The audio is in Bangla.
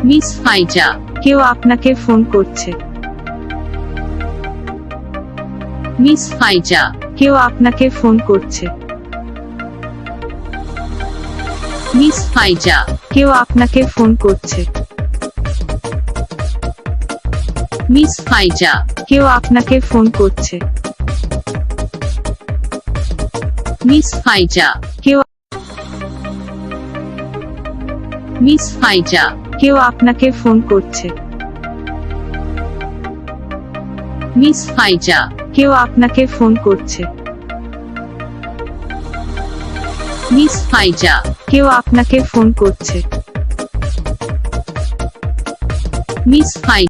মিস ফাইজা, কেউ আপনাকে ফোন করছে। মিস ফাইজা, কেউ আপনাকে ফোন করছে। মিস ফাইজা, কেউ আপনাকে ফোন করছে। মিস ফাইজা, কেউ আপনাকে ফোন করছে। মিস ফাইজা, কেউ মিস ফাইজা, কেউ আপনাকে ফোন করছে। মিস ফাইজা, কেউ আপনাকে ফোন করছে। মিস ফাইজা, কেউ আপনাকে ফোন করছে। মিস ফাইজা।